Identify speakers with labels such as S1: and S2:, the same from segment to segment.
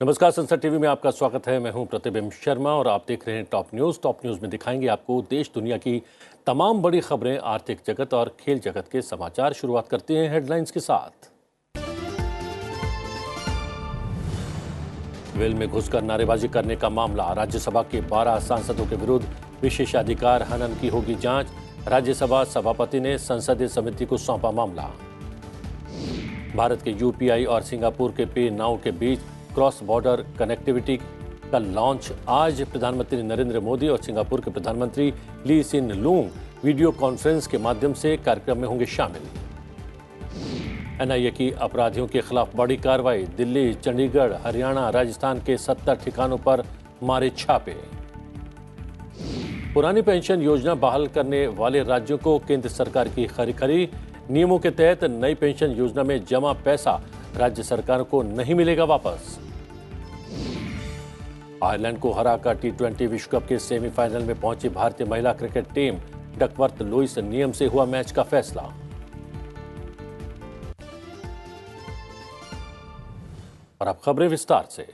S1: नमस्कार, संसद टीवी में आपका स्वागत है। मैं हूं प्रतिबिंब शर्मा और आप देख रहे हैं टॉप न्यूज। टॉप न्यूज में दिखाएंगे आपको देश दुनिया की तमाम बड़ी खबरें, आर्थिक जगत और खेल जगत के समाचार। शुरुआत करते हैं हेडलाइंस के साथ। वेल में घुसकर नारेबाजी करने का मामला, राज्यसभा के 12 सांसदों के विरुद्ध विशेषाधिकार हनन की होगी जांच। राज्यसभा सभापति ने संसदीय समिति को सौंपा मामला। भारत के यूपीआई और सिंगापुर के पे नाउ के बीच क्रॉस बॉर्डर कनेक्टिविटी का लॉन्च आज। प्रधानमंत्री नरेंद्र मोदी और सिंगापुर के प्रधानमंत्री ली सिन लूंग वीडियो कॉन्फ्रेंस के माध्यम से कार्यक्रम में होंगे शामिल। एनआईए की अपराधियों के खिलाफ बड़ी कार्रवाई, दिल्ली, चंडीगढ़, हरियाणा, राजस्थान के 70 ठिकानों पर मारे छापे। पुरानी पेंशन योजना बहाल करने वाले राज्यों को केंद्र सरकार की खरी। नियमों के तहत नई पेंशन योजना में जमा पैसा राज्य सरकार को नहीं मिलेगा वापस। आयरलैंड को हराकर टी20 विश्व कप के सेमीफाइनल में पहुंची भारतीय महिला क्रिकेट टीम। डकवर्थ लुईस नियम से हुआ मैच का फैसला। और अब खबरें विस्तार से।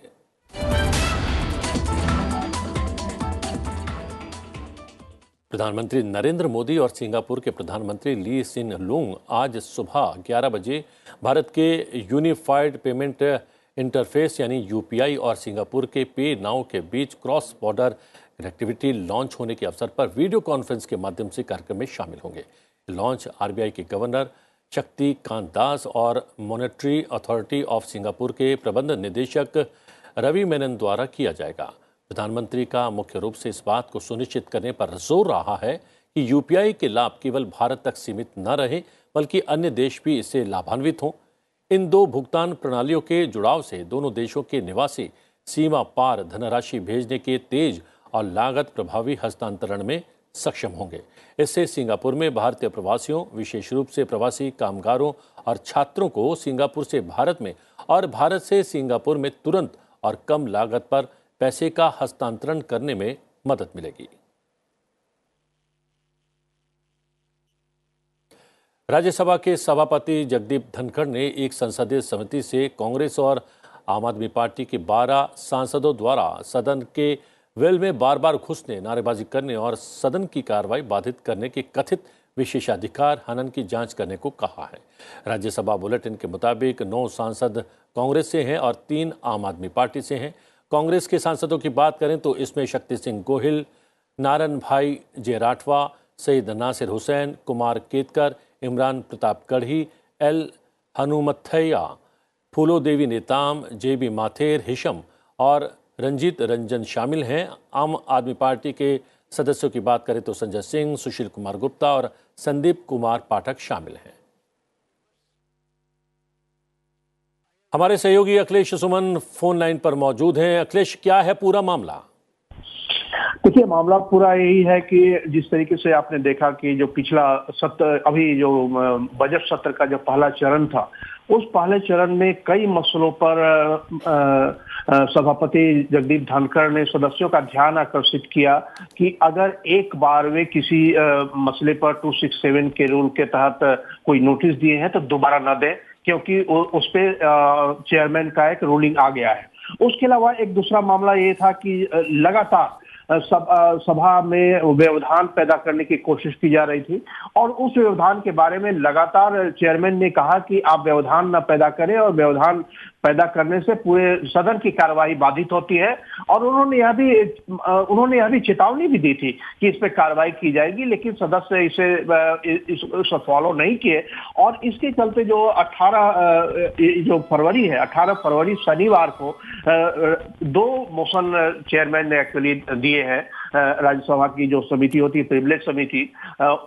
S1: प्रधानमंत्री नरेंद्र मोदी और सिंगापुर के प्रधानमंत्री ली सिन लूंग आज सुबह 11 बजे भारत के यूनिफाइड पेमेंट इंटरफेस यानी यूपीआई और सिंगापुर के पे नाउ के बीच क्रॉस बॉर्डर कनेक्टिविटी लॉन्च होने के अवसर पर वीडियो कॉन्फ्रेंस के माध्यम से कार्यक्रम में शामिल होंगे। लॉन्च आरबीआई के गवर्नर शक्ति कांत दास और मॉनेटरी अथॉरिटी ऑफ सिंगापुर के प्रबंध निदेशक रवि मेनन द्वारा किया जाएगा। प्रधानमंत्री का मुख्य रूप से इस बात को सुनिश्चित करने पर जोर रहा है कि यूपीआई के लाभ केवल भारत तक सीमित न रहे बल्कि अन्य देश भी इससे लाभान्वित हों। इन दो भुगतान प्रणालियों के जुड़ाव से दोनों देशों के निवासी सीमा पार धनराशि भेजने के तेज और लागत प्रभावी हस्तांतरण में सक्षम होंगे। इससे सिंगापुर में भारतीय प्रवासियों, विशेष रूप से प्रवासी कामगारों और छात्रों को सिंगापुर से भारत में और भारत से सिंगापुर में तुरंत और कम लागत पर पैसे का हस्तांतरण करने में मदद मिलेगी। राज्यसभा के सभापति जगदीप धनखड़ ने एक संसदीय समिति से कांग्रेस और आम आदमी पार्टी के 12 सांसदों द्वारा सदन के वेल में बार बार घुसने, नारेबाजी करने और सदन की कार्रवाई बाधित करने के कथित विशेषाधिकार हनन की जांच करने को कहा है। राज्यसभा बुलेटिन के मुताबिक 9 सांसद कांग्रेस से हैं और 3 आम आदमी पार्टी से हैं। कांग्रेस के सांसदों की बात करें तो इसमें शक्ति सिंह गोहिल, नारायण भाई जे राठवा, सईद नासिर हुसैन, कुमार केतकर, इमरान प्रताप गढ़ी, एल हनुमथैया, फूलो देवी नेताम, जेबी माथेर, हिशम और रंजीत रंजन शामिल हैं। आम आदमी पार्टी के सदस्यों की बात करें तो संजय सिंह, सुशील कुमार गुप्ता और संदीप कुमार पाठक शामिल हैं। हमारे सहयोगी अखिलेश सुमन फोन लाइन पर मौजूद हैं। अखिलेश, क्या है पूरा मामला?
S2: देखिए, मामला पूरा यही है कि जिस तरीके से आपने देखा कि जो पिछला सत्र, अभी जो बजट सत्र का जो पहला चरण था, उस पहले चरण में कई मसलों पर सभापति जगदीप धनखड़ ने सदस्यों का ध्यान आकर्षित किया कि अगर एक बार वे किसी मसले पर 267 के रूल के तहत कोई नोटिस दिए हैं तो दोबारा न दें, क्योंकि उस पे चेयरमैन का एक रूलिंग आ गया है। उसके अलावा एक दूसरा मामला ये था कि लगातार सभा में व्यवधान पैदा करने की कोशिश की जा रही थी और उस व्यवधान के बारे में लगातार चेयरमैन ने कहा कि आप व्यवधान न पैदा करें और व्यवधान पैदा करने से पूरे सदन की कार्रवाई बाधित होती है। और उन्होंने यह भी चेतावनी भी दी थी कि इस पे कार्रवाई की जाएगी, लेकिन सदस्य इसे फॉलो नहीं किए और इसके चलते जो 18 फरवरी शनिवार को 2 मोशन चेयरमैन ने एक्चुअली दिए हैं। राज्यसभा की जो समिति होती है, प्रिविलेज समिति,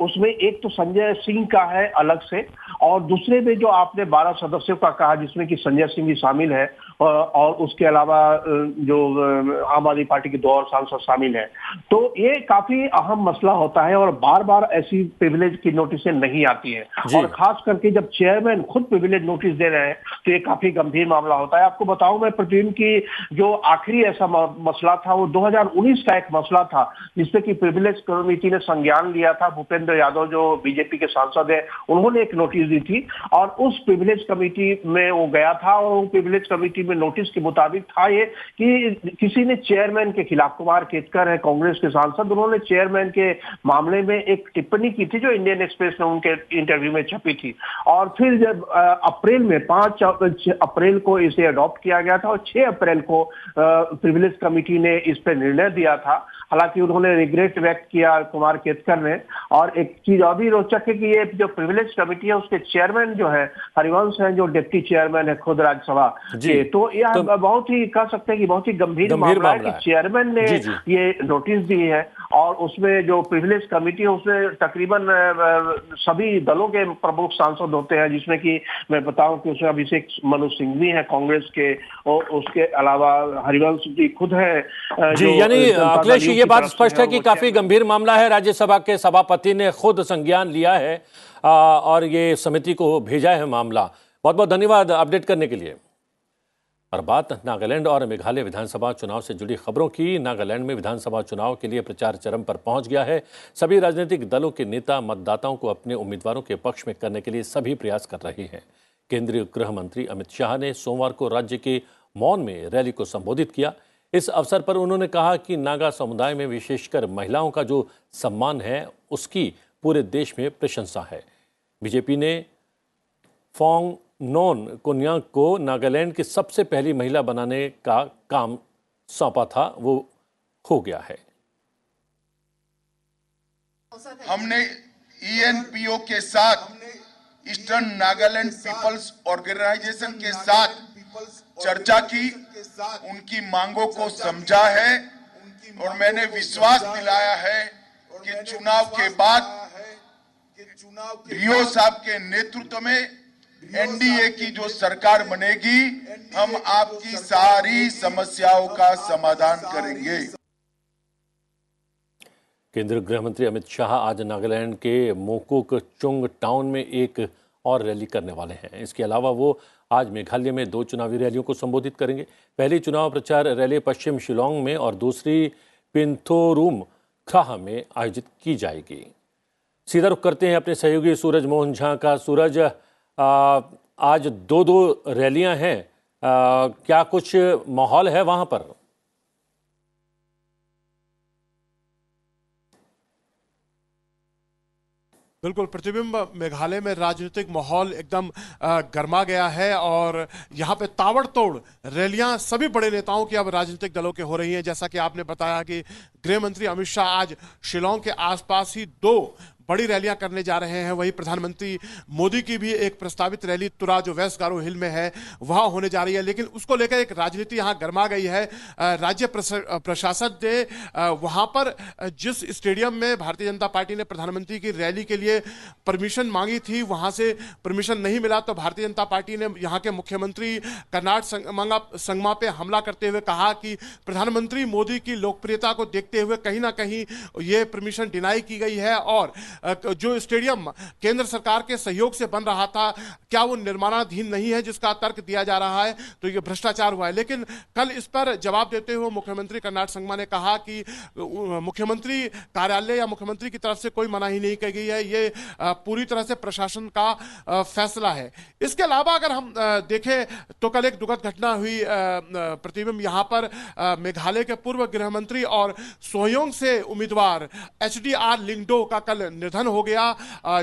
S2: उसमें एक तो संजय सिंह का है अलग से और दूसरे में जो आपने 12 सदस्यों का कहा जिसमें कि संजय सिंह भी शामिल है और उसके अलावा जो आम आदमी पार्टी के 2 और सांसद शामिल हैं। तो ये काफी अहम मसला होता है और बार बार ऐसी प्रिविलेज की नोटिसें नहीं आती हैं और खास करके जब चेयरमैन खुद प्रिविलेज नोटिस दे रहे हैं तो ये काफी गंभीर मामला होता है। आपको बताऊं मैं प्रतिदिन की जो आखिरी ऐसा मसला था वो 2019 का एक मसला था जिसपे कि प्रिविलेज कमेटी ने संज्ञान लिया था। भूपेंद्र यादव जो बीजेपी के सांसद है उन्होंने एक नोटिस दी थी और उस प्रिविलेज कमेटी में वो गया था और प्रिविलेज कमेटी में नोटिस के मुताबिक था ये कि किसी ने चेयरमैन के खिलाफ, कुमार केतकर है कांग्रेस के सांसद, उन्होंने चेयरमैन के मामले में एक टिप्पणी की थी जो इंडियन एक्सप्रेस में उनके इंटरव्यू में छपी थी। और फिर जब अप्रैल में 5 अप्रैल को इसे अडॉप्ट किया गया था और 6 अप्रैल को प्रिविलेज कमेटी ने इस पर निर्णय दिया था। हालांकि उन्होंने रिग्रेट व्यक्त किया कुमार केतकर ने। और एक चीज और भी रोचक है कि ये जो प्रिविलेज कमेटी है उसके चेयरमैन जो है हरिवंश हैं, जो डिप्टी चेयरमैन है खुद राज्यसभा के। तो यह बहुत ही कह सकते हैं कि बहुत ही गंभीर मामला है कि चेयरमैन ने ये नोटिस दी है। और उसमें जो प्रिविलेज कमेटी है उसमें तकरीबन सभी दलों के प्रमुख सांसद होते हैं, जिसमें कि मैं बताऊं कि उसमें अभिषेक मनु सिंघवी है कांग्रेस के, और उसके अलावा हरिवंश जी खुद है।
S1: जी, यानी अखिलेश ये बात स्पष्ट है कि काफी गंभीर मामला है। राज्यसभा के सभापति ने खुद संज्ञान लिया है और ये समिति को भेजा है मामला। बहुत बहुत धन्यवाद अपडेट करने के लिए। और बात नागालैंड और मेघालय विधानसभा चुनाव से जुड़ी खबरों की। नागालैंड में विधानसभा चुनाव के लिए प्रचार चरम पर पहुंच गया है। सभी राजनीतिक दलों के नेता मतदाताओं को अपने उम्मीदवारों के पक्ष में करने के लिए सभी प्रयास कर रहे हैं। केंद्रीय गृह मंत्री अमित शाह ने सोमवार को राज्य के मौन में रैली को संबोधित किया। इस अवसर पर उन्होंने कहा कि नागा समुदाय में विशेषकर महिलाओं का जो सम्मान है उसकी पूरे देश में प्रशंसा है। बीजेपी ने फोंग नोन कोन्याक को नागालैंड की सबसे पहली महिला बनाने का काम सौंपा था, वो हो गया है।
S3: हमने ईएनपीओ के साथ, ईस्टर्न नागालैंड पीपल्स ऑर्गेनाइजेशन के साथ चर्चा की, उनकी मांगों को समझा है और मैंने विश्वास दिलाया है कि चुनाव के बाद रियो साहब के नेतृत्व में एनडीए की जो सरकार बनेगी, हम आपकी सारी समस्याओं का समाधान करेंगे।
S1: केंद्रीय गृह मंत्री अमित शाह आज नागालैंड के मोकोक चुंग टाउन में एक और रैली करने वाले हैं। इसके अलावा वो आज मेघालय में 2 चुनावी रैलियों को संबोधित करेंगे। पहली चुनाव प्रचार रैली पश्चिम शिलोंग में और दूसरी पिंथोरुम खाह में आयोजित की जाएगी। सीधा रुख करते हैं अपने सहयोगी सूरज मोहन झा का। सूरज, आज 2 रैलियां हैं, क्या कुछ माहौल है वहां पर?
S4: बिल्कुल प्रतिबिंब, मेघालय में राजनीतिक माहौल एकदम गर्मा गया है और यहाँ पे ताबड़तोड़ रैलियां सभी बड़े नेताओं की अब राजनीतिक दलों के हो रही हैं। जैसा कि आपने बताया कि गृह मंत्री अमित शाह आज शिलोंग के आसपास ही 2 बड़ी रैलियां करने जा रहे हैं। वहीं प्रधानमंत्री मोदी की भी एक प्रस्तावित रैली तुरा, जो वेस्ट गारो हिल में है, वहां होने जा रही है। लेकिन उसको लेकर एक राजनीति यहां गर्मा गई है। राज्य प्रशासन ने वहां पर जिस स्टेडियम में भारतीय जनता पार्टी ने प्रधानमंत्री की रैली के लिए परमिशन मांगी थी, वहां से परमिशन नहीं मिला, तो भारतीय जनता पार्टी ने यहां के मुख्यमंत्री कर्नाड संगमा पे हमला करते हुए कहा कि प्रधानमंत्री मोदी की लोकप्रियता को देखते हुए कहीं ना कहीं ये परमिशन डिनाई की गई है और जो स्टेडियम केंद्र सरकार के सहयोग से बन रहा था, क्या वो निर्माणाधीन नहीं है, जिसका तर्क दिया जा रहा है, तो ये भ्रष्टाचार हुआ है। लेकिन कल इस पर जवाब देते हुए मुख्यमंत्री कर्नाड संगमा ने कहा कि मुख्यमंत्री कार्यालय या मुख्यमंत्री की तरफ से कोई मनाही नहीं की गई है, ये पूरी तरह से प्रशासन का फैसला है। इसके अलावा अगर हम देखें तो कल एक दुखद घटना हुई प्रतिबिंब, यहां पर मेघालय के पूर्व गृह मंत्री और सोयोंग से उम्मीदवार HDR लिंगडो का कल निधन हो गया,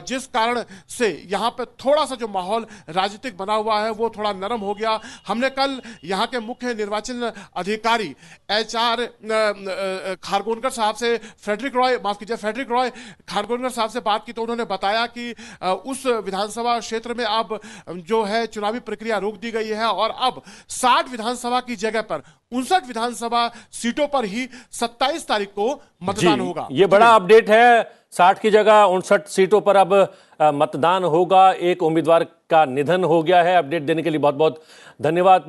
S4: जिस कारण से यहां पर थोड़ा सा जो माहौल राजनीतिक बना हुआ है वो थोड़ा नरम हो गया। हमने कल यहां के मुख्य निर्वाचन अधिकारी HR खारगोनकर साहब से फ्रेडरिक रॉय खारगोनकर साहब से बात की, तो उन्होंने बताया कि उस विधानसभा क्षेत्र में अब जो है चुनावी प्रक्रिया रोक दी गई है और अब 60 विधानसभा की जगह पर 59 विधानसभा सीटों पर ही 27 तारीख को मतदान होगा।
S1: ये बड़ा अपडेट है, 60 की जगह 59 सीटों पर अब मतदान होगा। एक उम्मीदवार का निधन हो गया है। अपडेट देने के लिए बहुत बहुत धन्यवाद।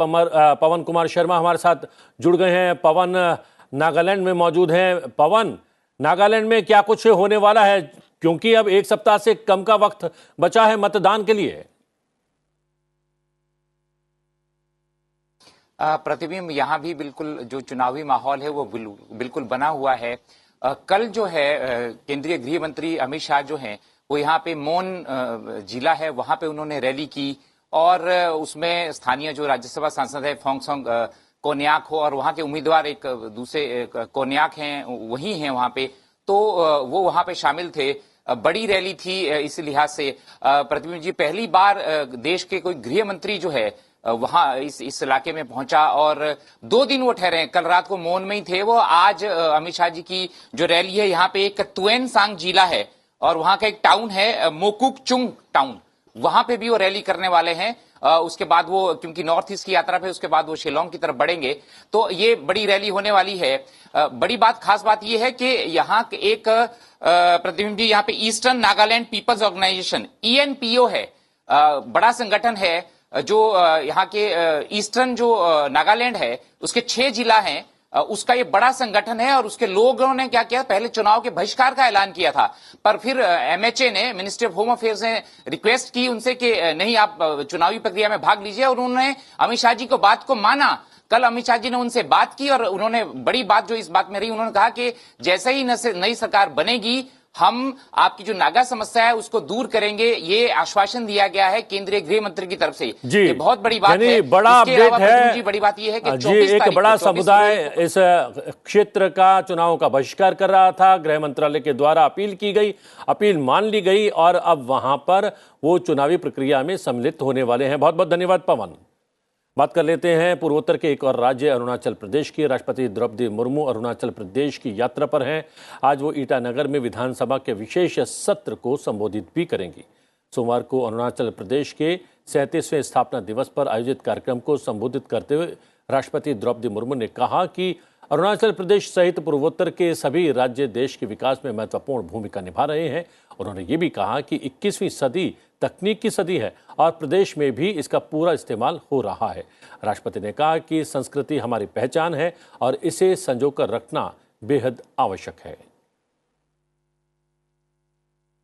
S1: पवन कुमार शर्मा हमारे साथ जुड़ गए हैं। पवन नागालैंड में मौजूद हैं। पवन, नागालैंड में क्या कुछ होने वाला है, क्योंकि अब 1 सप्ताह से कम का वक्त बचा है मतदान के लिए?
S5: प्रतिबिंब, यहाँ भी बिल्कुल जो चुनावी माहौल है वो बिल्कुल बना हुआ है। कल जो है केंद्रीय गृह मंत्री अमित शाह जो हैं वो यहाँ पे मोन जिला है, वहां पे उन्होंने रैली की और उसमें स्थानीय जो राज्यसभा सांसद है फोंगसोंग कोन्याक हो और वहां के उम्मीदवार एक दूसरे कोन्याक हैं, वही हैं वहां पे, तो वो वहां पे शामिल थे। बड़ी रैली थी इस लिहाज से। प्रतिबिंब जी, पहली बार देश के कोई गृह मंत्री जो है वहां इस इलाके में पहुंचा और 2 दिन वो ठहरे। कल रात को मौन में ही थे वो। आज अमित शाह जी की जो रैली है, यहाँ पे एक तुएन सांग जिला है और वहां का एक टाउन है मोकुक चुंग टाउन, वहां पे भी वो रैली करने वाले हैं। उसके बाद वो, क्योंकि नॉर्थ ईस्ट की यात्रा पे, उसके बाद वो शिलोंग की तरफ बढ़ेंगे, तो ये बड़ी रैली होने वाली है। बड़ी बात, खास बात ये है कि यहाँ एक प्रतिबिंब जी, यहाँ पे eastern Nagaland peoples organisation ENPO है, बड़ा संगठन है जो यहाँ के ईस्टर्न जो नागालैंड है उसके 6 जिला हैं, उसका ये बड़ा संगठन है। और उसके लोगों ने क्या किया, पहले चुनाव के बहिष्कार का ऐलान किया था, पर फिर MHA ने, मिनिस्ट्री ऑफ होम अफेयर्स ने रिक्वेस्ट की उनसे कि नहीं, आप चुनावी प्रक्रिया में भाग लीजिए, और उन्होंने अमित शाह जी को बात को माना। कल अमित शाह जी ने उनसे बात की और उन्होंने, बड़ी बात जो इस बात में रही, उन्होंने कहा कि जैसे ही नई सरकार बनेगी, हम आपकी जो नागा समस्या है उसको दूर करेंगे। ये आश्वासन दिया गया है केंद्रीय गृह मंत्री की तरफ से।
S1: जी,
S5: ये बहुत बड़ी बात है।
S1: बड़ा अपडेट है
S5: जी, बड़ी बात ये है कि
S1: जी, एक बड़ा समुदाय इस क्षेत्र का चुनाव का बहिष्कार कर रहा था। गृह मंत्रालय के द्वारा अपील की गई, अपील मान ली गई और अब वहां पर वो चुनावी प्रक्रिया में सम्मिलित होने वाले हैं। बहुत बहुत धन्यवाद पवन। बात कर लेते हैं पूर्वोत्तर के एक और राज्य अरुणाचल प्रदेश की। राष्ट्रपति द्रौपदी मुर्मू अरुणाचल प्रदेश की यात्रा पर हैं। आज वो ईटानगर में विधानसभा के विशेष सत्र को संबोधित भी करेंगी। सोमवार को अरुणाचल प्रदेश के 37वें स्थापना दिवस पर आयोजित कार्यक्रम को संबोधित करते हुए राष्ट्रपति द्रौपदी मुर्मू ने कहा कि अरुणाचल प्रदेश सहित पूर्वोत्तर के सभी राज्य देश के विकास में महत्वपूर्ण भूमिका निभा रहे हैं। उन्होंने ये भी कहा कि 21वीं सदी तकनीक की सदी है और प्रदेश में भी इसका पूरा इस्तेमाल हो रहा है। राष्ट्रपति ने कहा कि संस्कृति हमारी पहचान है और इसे संजोकर रखना बेहद आवश्यक है।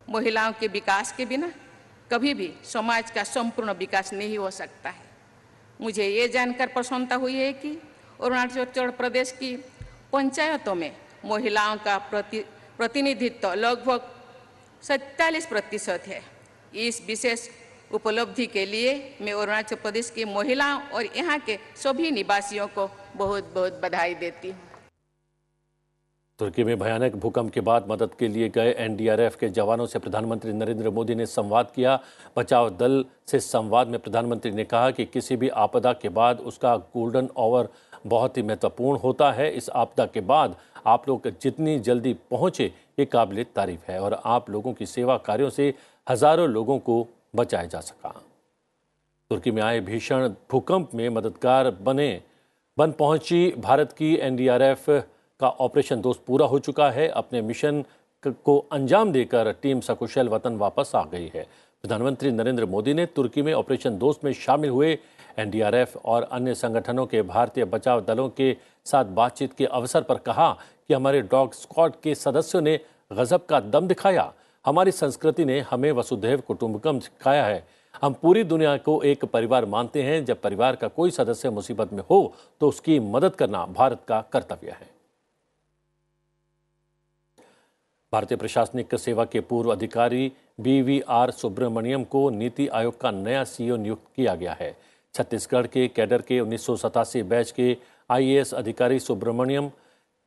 S6: महिलाओं के विकास के बिना कभी भी समाज का संपूर्ण विकास नहीं हो सकता है। मुझे ये जानकर प्रसन्नता हुई है कि अरुणाचल प्रदेश की पंचायतों में महिलाओं का प्रतिनिधित्व लगभग 47% है। इस विशेष उपलब्धि के लिए मैं अरुणाचल प्रदेश की महिलाओं और यहाँ के सभी निवासियों को बहुत बहुत बधाई देती हूँ।
S1: तुर्की में भयानक भूकंप के बाद मदद के लिए गए NDRF के जवानों से प्रधानमंत्री नरेंद्र मोदी ने संवाद किया। बचाव दल से संवाद में प्रधानमंत्री ने कहा कि किसी भी आपदा के बाद उसका गोल्डन आवर बहुत ही महत्वपूर्ण होता है। इस आपदा के बाद आप लोग जितनी जल्दी पहुंचे ये काबिल तारीफ है और आप लोगों की सेवा कार्यों से हजारों लोगों को बचाया जा सका। तुर्की में आए भीषण भूकंप में मददगार बन पहुंची भारत की NDRF का ऑपरेशन दोस्त पूरा हो चुका है। अपने मिशन को अंजाम देकर टीम सकुशल वतन वापस आ गई है। प्रधानमंत्री नरेंद्र मोदी ने तुर्की में ऑपरेशन दोस्त में शामिल हुए NDRF और अन्य संगठनों के भारतीय बचाव दलों के साथ बातचीत के अवसर पर कहा कि हमारे डॉग स्क्वाड के सदस्यों ने गजब का दम दिखाया। हमारी संस्कृति ने हमें वसुधैव कुटुंबकम सिखाया है। हम पूरी दुनिया को एक परिवार मानते हैं। जब परिवार का कोई सदस्य मुसीबत में हो तो उसकी मदद करना भारत का कर्तव्य है। भारतीय प्रशासनिक सेवा के पूर्व अधिकारी BVR सुब्रमण्यम को नीति आयोग का नया CEO नियुक्त किया गया है। छत्तीसगढ़ के कैडर के 1987 बैच के IAS अधिकारी सुब्रमण्यम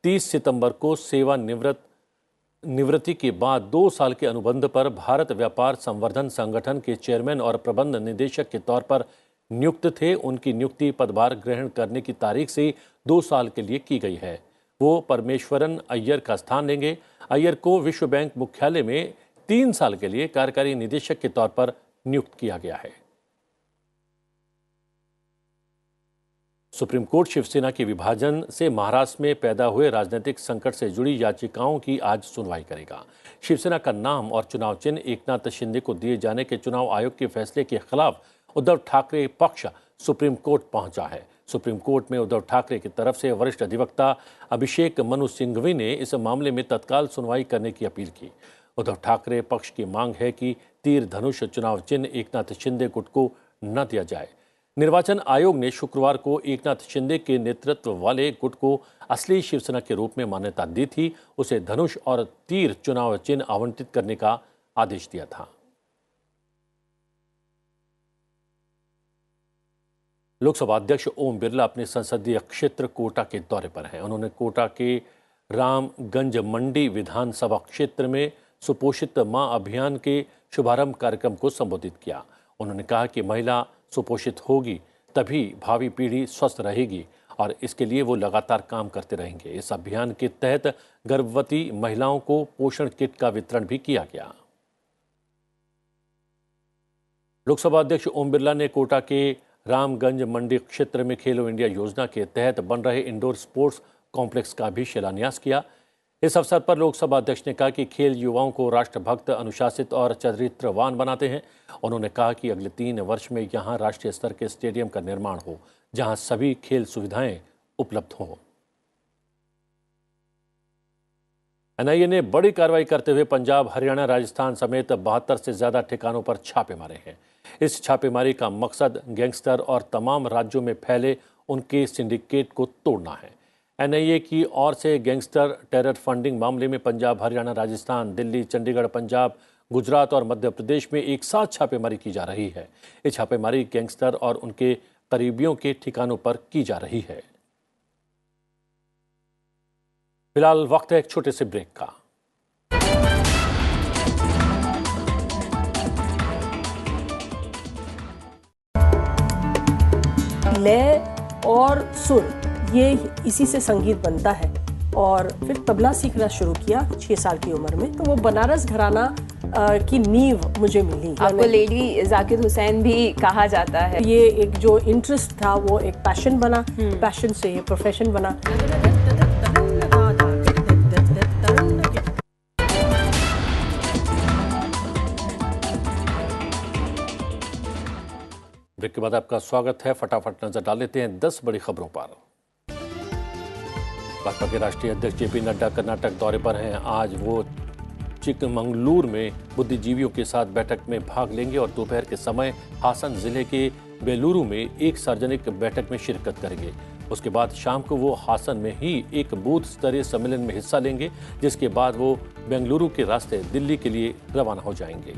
S1: 30 सितंबर को सेवा निवृत्ति के बाद 2 साल के अनुबंध पर भारत व्यापार संवर्धन संगठन के चेयरमैन और प्रबंध निदेशक के तौर पर नियुक्त थे। उनकी नियुक्ति पदभार ग्रहण करने की तारीख से 2 साल के लिए की गई है। वो परमेश्वरन अय्यर का स्थान लेंगे। अय्यर को विश्व बैंक मुख्यालय में 3 साल के लिए कार्यकारी निदेशक के तौर पर नियुक्त किया गया है। सुप्रीम कोर्ट शिवसेना के विभाजन से महाराष्ट्र में पैदा हुए राजनीतिक संकट से जुड़ी याचिकाओं की आज सुनवाई करेगा। शिवसेना का नाम और चुनाव चिन्ह एकनाथ शिंदे को दिए जाने के चुनाव आयोग के फैसले के खिलाफ उद्धव ठाकरे पक्ष सुप्रीम कोर्ट पहुंचा है। सुप्रीम कोर्ट में उद्धव ठाकरे की तरफ से वरिष्ठ अधिवक्ता अभिषेक मनु सिंघवी ने इस मामले में तत्काल सुनवाई करने की अपील की। उद्धव ठाकरे पक्ष की मांग है कि तीर धनुष चुनाव चिन्ह एकनाथ शिंदे गुट को न दिया जाए। निर्वाचन आयोग ने शुक्रवार को एकनाथ शिंदे के नेतृत्व वाले गुट को असली शिवसेना के रूप में मान्यता दी थी। उसे धनुष और तीर चुनाव चिन्ह आवंटित करने का आदेश दिया था। लोकसभा अध्यक्ष ओम बिरला अपने संसदीय क्षेत्र कोटा के दौरे पर हैं। उन्होंने कोटा के रामगंज मंडी विधानसभा क्षेत्र में सुपोषित मां अभियान के शुभारंभ कार्यक्रम को संबोधित किया। उन्होंने कहा कि महिला सुपोषित होगी तभी भावी पीढ़ी स्वस्थ रहेगी और इसके लिए वो लगातार काम करते रहेंगे। इस अभियान के तहत गर्भवती महिलाओं को पोषण किट का वितरण भी किया गया। लोकसभा अध्यक्ष ओम बिरला ने कोटा के रामगंज मंडी क्षेत्र में खेलो इंडिया योजना के तहत बन रहे इंडोर स्पोर्ट्स कॉम्प्लेक्स का भी शिलान्यास किया। इस अवसर पर लोकसभा अध्यक्ष ने कहा कि खेल युवाओं को राष्ट्रभक्त, अनुशासित और चरित्रवान बनाते हैं। उन्होंने कहा कि अगले 3 वर्ष में यहां राष्ट्रीय स्तर के स्टेडियम का निर्माण हो, जहां सभी खेल सुविधाएं उपलब्ध हों। एनआईए ने बड़ी कार्रवाई करते हुए पंजाब, हरियाणा, राजस्थान समेत 72 से ज्यादा ठिकानों पर छापे मारे हैं। इस छापेमारी का मकसद गैंगस्टर और तमाम राज्यों में फैले उनके सिंडिकेट को तोड़ना है। एनआईए की ओर से गैंगस्टर टेरर फंडिंग मामले में पंजाब, हरियाणा, राजस्थान, दिल्ली, चंडीगढ़, पंजाब, गुजरात और मध्य प्रदेश में एक साथ छापेमारी की जा रही है। ये छापेमारी गैंगस्टर और उनके करीबियों के ठिकानों पर की जा रही है। फिलहाल वक्त है एक छोटे से ब्रेक का।
S7: लय और सुर, ये इसी से संगीत बनता है। और फिर तबला सीखना शुरू किया 6 साल की उम्र में, तो वो बनारस घराना की नींव मुझे मिली।
S8: आपको लेडी जाकिर हुसैन भी कहा जाता है।
S7: ये एक जो इंटरेस्ट था वो एक पैशन बना, पैशन से ये प्रोफेशन बना।
S1: ब्रेक के बाद आपका स्वागत है। फटाफट नजर डाल लेते हैं 10 बड़ी खबरों पर। भाजपा के राष्ट्रीय अध्यक्ष जेपी नड्डा कर्नाटक दौरे पर हैं। आज वो चिकमंगलूर में बुद्धिजीवियों के साथ बैठक में भाग लेंगे और दोपहर के समय हासन जिले के बेलूरू में एक सार्वजनिक बैठक में शिरकत करेंगे। उसके बाद शाम को वो हासन में ही एक बूथ स्तरीय सम्मेलन में हिस्सा लेंगे, जिसके बाद वो बेंगलुरु के रास्ते दिल्ली के लिए रवाना हो जाएंगे।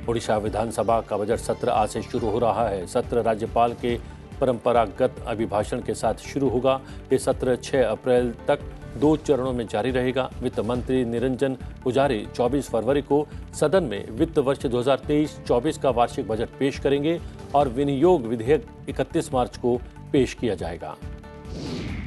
S1: ओडिशा विधानसभा का बजट सत्र आज से शुरू हो रहा है। सत्र राज्यपाल के परंपरागत अभिभाषण के साथ शुरू होगा। ये सत्र 6 अप्रैल तक 2 चरणों में जारी रहेगा। वित्त मंत्री निरंजन पुजारी 24 फरवरी को सदन में वित्त वर्ष 2023-24 का वार्षिक बजट पेश करेंगे और विनियोग विधेयक 31 मार्च को पेश किया जाएगा।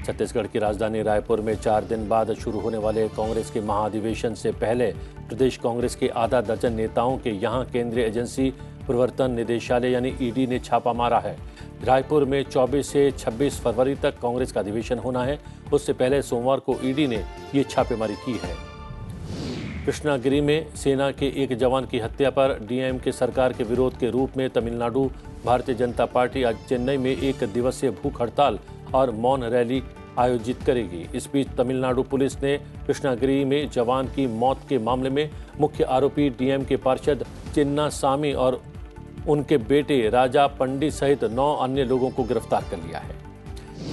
S1: छत्तीसगढ़ की राजधानी रायपुर में 4 दिन बाद शुरू होने वाले कांग्रेस के महाधिवेशन से पहले प्रदेश कांग्रेस के आधा दर्जन नेताओं के यहां केंद्रीय एजेंसी प्रवर्तन निदेशालय यानी ईडी ने छापा मारा है। रायपुर में 24 से 26 फरवरी तक कांग्रेस का अधिवेशन होना है। उससे पहले सोमवार को ईडी ने ये छापेमारी की है। कृष्णागिरी में सेना के एक जवान की हत्या पर डीएमके सरकार के विरोध के रूप में तमिलनाडु भारतीय जनता पार्टी आज चेन्नई में 1 दिवसीय भूख हड़ताल और मौन रैली आयोजित करेगी। इस बीच तमिलनाडु पुलिस ने कृष्णागिरी में जवान की मौत के मामले में मुख्य आरोपी डीएमके पार्षद चिन्नासामी और उनके बेटे राजा पंडित सहित 9 अन्य लोगों को गिरफ्तार कर लिया है।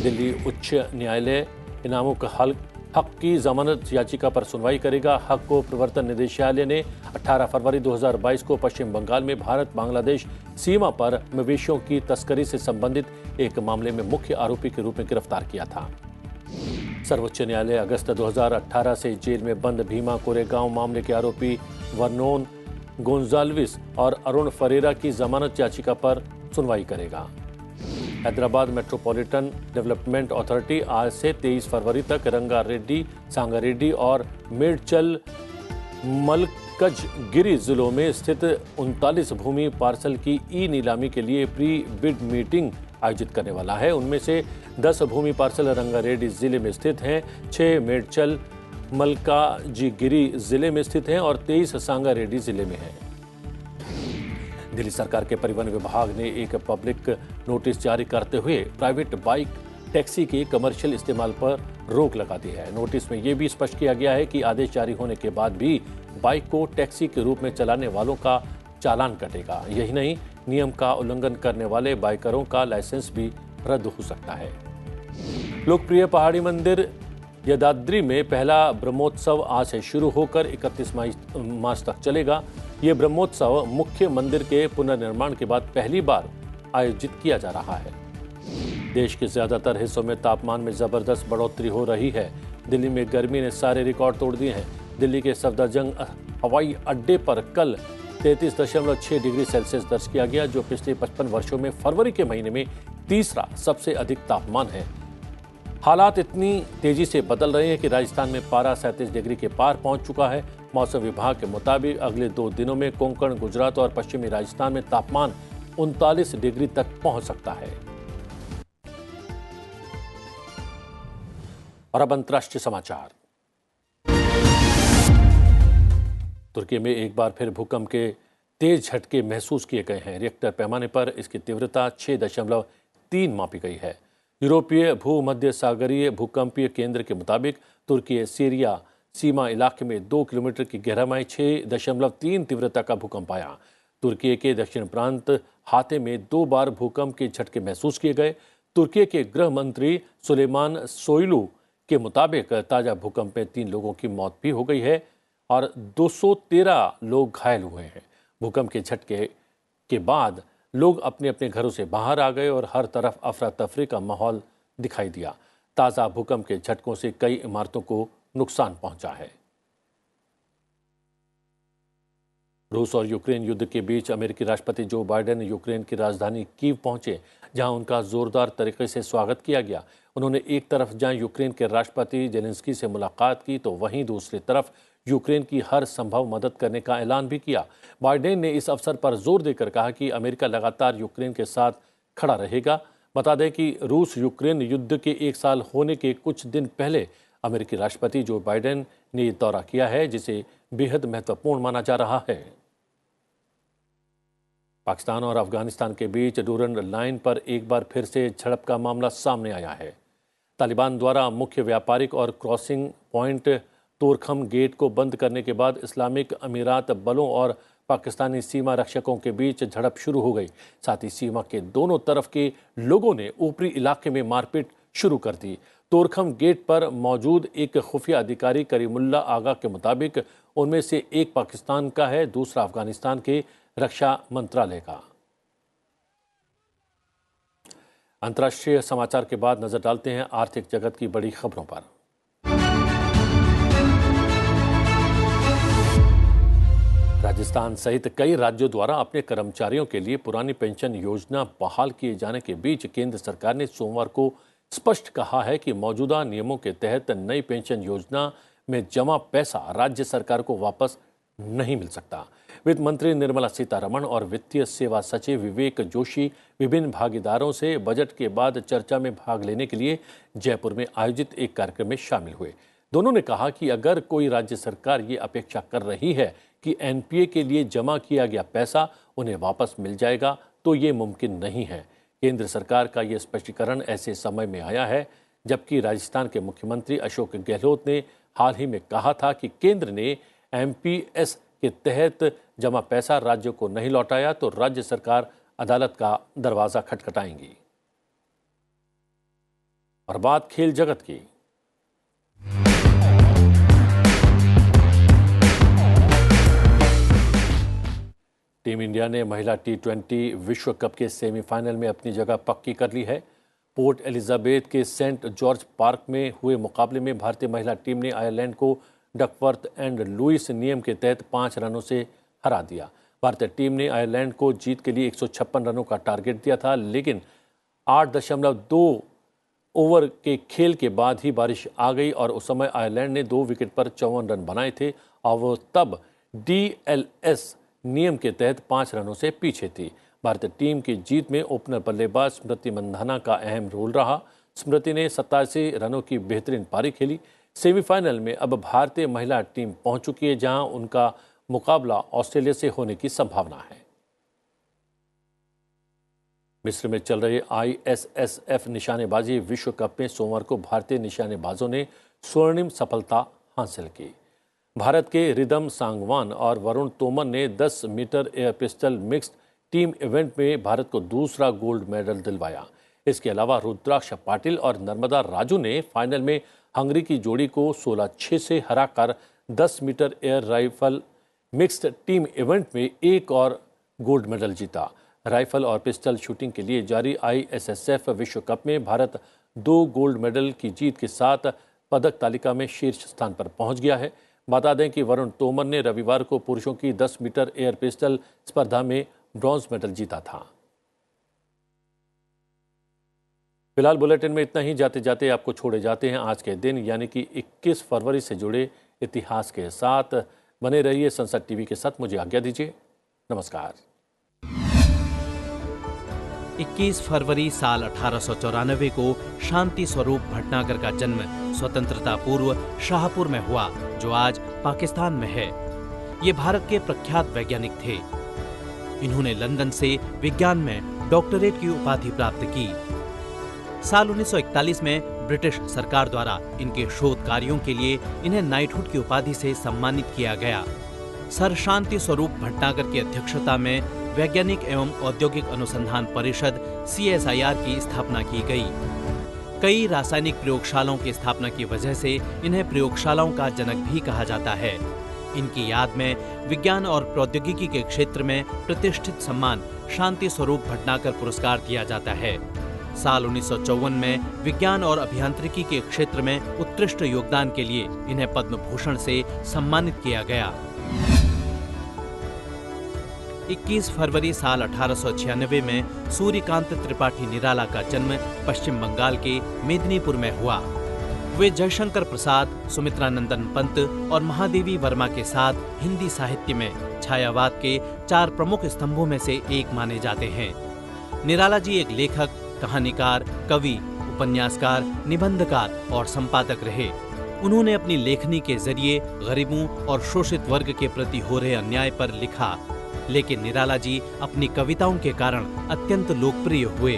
S1: दिल्ली उच्च न्यायालय इनामुल हक की जमानत याचिका पर सुनवाई करेगा। हक को प्रवर्तन निदेशालय ने 18 फरवरी 2022 को पश्चिम बंगाल में भारत बांग्लादेश सीमा पर मवेशियों की तस्करी से संबंधित एक मामले में मुख्य आरोपी के रूप में गिरफ्तार किया था। सर्वोच्च न्यायालय अगस्त 2018 से जेल में बंद भीमा कोरेगांव मामले के आरोपी वर्नोन गोंजाल्विस और अरुण फरेरा की जमानत याचिका पर सुनवाई करेगा। हैदराबाद मेट्रोपॉलिटन डेवलपमेंट अथॉरिटी आज से 23 फरवरी तक रंगारेड्डी, सांगारेड्डी और मेडचल मलकजगिरी जिलों में स्थित 39 भूमि पार्सल की ई नीलामी के लिए प्री बिड मीटिंग आयोजित करने वाला है। उनमें से 10 भूमि पार्सल रंगारेड्डी जिले में स्थित हैं, 6 मेडचल मलकाजीगिरी जिले में स्थित हैं और 23 सांगारेड्डी जिले में हैं। दिल्ली सरकार के परिवहन विभाग ने एक पब्लिक नोटिस जारी करते हुए प्राइवेट बाइक टैक्सी के कमर्शियल इस्तेमाल पर रोक लगा दी है। नोटिस में यह भी स्पष्ट किया गया है कि आदेश जारी होने के बाद भी बाइक को टैक्सी के रूप में चलाने वालों का चालान कटेगा। यही नहीं, नियम का उल्लंघन करने वाले बाइकरों का लाइसेंस भी रद्द हो सकता है। लोकप्रिय पहाड़ी मंदिर यदाद्री में पहला ब्रह्मोत्सव आज से शुरू होकर 31 मार्च तक चलेगा। ये ब्रह्मोत्सव मुख्य मंदिर के पुनर्निर्माण के बाद पहली बार आयोजित किया जा रहा है। देश के ज्यादातर हिस्सों में तापमान में जबरदस्त बढ़ोतरी हो रही है। दिल्ली में गर्मी ने सारे रिकॉर्ड तोड़ दिए हैं। दिल्ली के सफदरजंग हवाई अड्डे पर कल 33.6 डिग्री सेल्सियस दर्ज किया गया, जो पिछले 55 वर्षों में फरवरी के महीने में तीसरा सबसे अधिक तापमान है। हालात इतनी तेजी से बदल रहे हैं कि राजस्थान में पारा 37 डिग्री के पार पहुंच चुका है। मौसम विभाग के मुताबिक अगले 2 दिनों में कोंकण, गुजरात और पश्चिमी राजस्थान में तापमान 39 डिग्री तक पहुंच सकता है। और अब अंतर्राष्ट्रीय समाचार। तुर्की में एक बार फिर भूकंप के तेज झटके महसूस किए गए हैं। रिक्टर पैमाने पर इसकी तीव्रता 6.3 मापी गई है। यूरोपीय भूमध्य सागरीय भूकंपीय केंद्र के मुताबिक तुर्की सीरिया सीमा इलाके में 2 किलोमीटर की गहराई 6.3 तीव्रता का भूकंप आया। तुर्की के दक्षिण प्रांत हाथे में 2 बार भूकंप के झटके महसूस किए गए। तुर्की के गृह मंत्री सुलेमान सोइलू के मुताबिक ताजा भूकंप में 3 लोगों की मौत भी हो गई है और 213 लोग घायल हुए हैं। भूकंप के झटके के बाद लोग अपने अपने घरों से बाहर आ गए और हर तरफ अफरा तफरी का माहौल दिखाई दिया। ताजा भूकंप के झटकों से कई इमारतों को नुकसान पहुंचा है। रूस और यूक्रेन युद्ध के बीच अमेरिकी राष्ट्रपति जो बाइडेन यूक्रेन की राजधानी कीव पहुंचे, जहां उनका जोरदार तरीके से स्वागत किया गया। उन्होंने एक तरफ जहां यूक्रेन के राष्ट्रपति जेलेंस्की से मुलाकात की, तो वहीं दूसरी तरफ यूक्रेन की हर संभव मदद करने का ऐलान भी किया। बाइडेन ने इस अवसर पर जोर देकर कहा कि अमेरिका लगातार यूक्रेन के साथ खड़ा रहेगा। बता दें कि रूस यूक्रेन युद्ध के 1 साल होने के कुछ दिन पहले अमेरिकी राष्ट्रपति जो बाइडेन ने दौरा किया है, जिसे बेहद महत्वपूर्ण माना जा रहा है। पाकिस्तान और अफगानिस्तान के बीच डूरन लाइन पर एक बार फिर से झड़प का मामला सामने आया है। तालिबान द्वारा मुख्य व्यापारिक और क्रॉसिंग पॉइंट तोरखम गेट को बंद करने के बाद इस्लामिक अमीरात बलों और पाकिस्तानी सीमा रक्षकों के बीच झड़प शुरू हो गई। साथ ही सीमा के दोनों तरफ के लोगों ने ऊपरी इलाके में मारपीट शुरू कर दी। तोरखम गेट पर मौजूद एक खुफिया अधिकारी करीमुल्ला आगा के मुताबिक उनमें से एक पाकिस्तान का है, दूसरा अफगानिस्तान के रक्षा मंत्रालय का। अंतर्राष्ट्रीय समाचार के बाद नजर डालते हैं आर्थिक जगत की बड़ी खबरों पर। राजस्थान सहित कई राज्यों द्वारा अपने कर्मचारियों के लिए पुरानी पेंशन योजना बहाल किए जाने के बीच केंद्र सरकार ने सोमवार को स्पष्ट कहा है कि मौजूदा नियमों के तहत नई पेंशन योजना में जमा पैसा राज्य सरकार को वापस नहीं मिल सकता। वित्त मंत्री निर्मला सीतारमण और वित्तीय सेवा सचिव विवेक जोशी विभिन्न भागीदारों से बजट के बाद चर्चा में भाग लेने के लिए जयपुर में आयोजित एक कार्यक्रम में शामिल हुए। दोनों ने कहा कि अगर कोई राज्य सरकार ये अपेक्षा कर रही है कि एनपीए के लिए जमा किया गया पैसा उन्हें वापस मिल जाएगा, तो ये मुमकिन नहीं है। केंद्र सरकार का ये स्पष्टीकरण ऐसे समय में आया है जबकि राजस्थान के मुख्यमंत्री अशोक गहलोत ने हाल ही में कहा था कि केंद्र ने एमपीएस के तहत जमा पैसा राज्य को नहीं लौटाया तो राज्य सरकार अदालत का दरवाजा खटखटाएंगी। और बात खेल जगत की। टीम इंडिया ने महिला T20 विश्व कप के सेमीफाइनल में अपनी जगह पक्की कर ली है। पोर्ट एलिजाबेथ के सेंट जॉर्ज पार्क में हुए मुकाबले में भारतीय महिला टीम ने आयरलैंड को डकवर्थ एंड लुइस नियम के तहत 5 रनों से हरा दिया। भारतीय टीम ने आयरलैंड को जीत के लिए 156 रनों का टारगेट दिया था, लेकिन 8.2 ओवर के खेल के बाद ही बारिश आ गई और उस समय आयरलैंड ने 2 विकेट पर 54 रन बनाए थे और वो तब DLS नियम के तहत 5 रनों से पीछे थी। भारतीय टीम की जीत में ओपनर बल्लेबाज स्मृति मंधाना का अहम रोल रहा। स्मृति ने 87 रनों की बेहतरीन पारी खेली। सेमीफाइनल में अब भारतीय महिला टीम पहुंच चुकी है, जहां उनका मुकाबला ऑस्ट्रेलिया से होने की संभावना है। मिस्र में चल रहे ISSF निशानेबाजी विश्व कप में सोमवार को भारतीय निशानेबाजों ने स्वर्णिम सफलता हासिल की। भारत के रिदम सांगवान और वरुण तोमर ने 10 metre air pistol mixed team event में भारत को दूसरा गोल्ड मेडल दिलवाया। इसके अलावा रुद्राक्ष पाटिल और नर्मदा राजू ने फाइनल में हंगरी की जोड़ी को 16-6 से हराकर 10 metre air rifle mixed team event में एक और गोल्ड मेडल जीता। राइफल और पिस्टल शूटिंग के लिए जारी ISSF विश्व कप में भारत 2 गोल्ड मेडल की जीत के साथ पदक तालिका में शीर्ष स्थान पर पहुंच गया है। बता दें कि वरुण तोमर ने रविवार को पुरुषों की 10 मीटर एयर पिस्टल स्पर्धा में ब्रॉन्ज मेडल जीता था। फिलहाल बुलेटिन में इतना ही। जाते जाते आपको छोड़े जाते हैं आज के दिन यानी कि 21 फरवरी से जुड़े इतिहास के साथ। बने रहिए संसद टीवी के साथ। मुझे आज्ञा दीजिए। नमस्कार।
S9: 21 फरवरी साल 1894 को शांति स्वरूप भटनागर का जन्म स्वतंत्रता पूर्व शाहपुर में हुआ, जो आज पाकिस्तान में है। ये भारत के प्रख्यात वैज्ञानिक थे। इन्होंने लंदन से विज्ञान में डॉक्टरेट की उपाधि प्राप्त की। साल 1941 में ब्रिटिश सरकार द्वारा इनके शोध कार्यों के लिए इन्हें नाइटहुड की उपाधि से सम्मानित किया गया। सर शांति स्वरूप भटनागर की अध्यक्षता में वैज्ञानिक एवं औद्योगिक अनुसंधान परिषद CSIR की स्थापना की गई। कई रासायनिक प्रयोगशालाओं की स्थापना की वजह से इन्हें प्रयोगशालाओं का जनक भी कहा जाता है। इनकी याद में विज्ञान और प्रौद्योगिकी के क्षेत्र में प्रतिष्ठित सम्मान शांति स्वरूप भटनागर पुरस्कार दिया जाता है। साल 1954 में विज्ञान और अभियांत्रिकी के क्षेत्र में उत्कृष्ट योगदान के लिए इन्हें पद्म भूषण से सम्मानित किया गया। 21 फरवरी साल 1896 में सूर्यकांत त्रिपाठी निराला का जन्म पश्चिम बंगाल के मेदिनीपुर में हुआ। वे जयशंकर प्रसाद, सुमित्रानंदन पंत और महादेवी वर्मा के साथ हिंदी साहित्य में छायावाद के 4 प्रमुख स्तंभों में से एक माने जाते हैं। निराला जी एक लेखक, कहानीकार, कवि, उपन्यासकार, निबंधकार और संपादक रहे। उन्होंने अपनी लेखनी के जरिए गरीबों और शोषित वर्ग के प्रति हो रहे अन्याय पर लिखा, लेकिन निराला जी अपनी कविताओं के कारण अत्यंत लोकप्रिय हुए।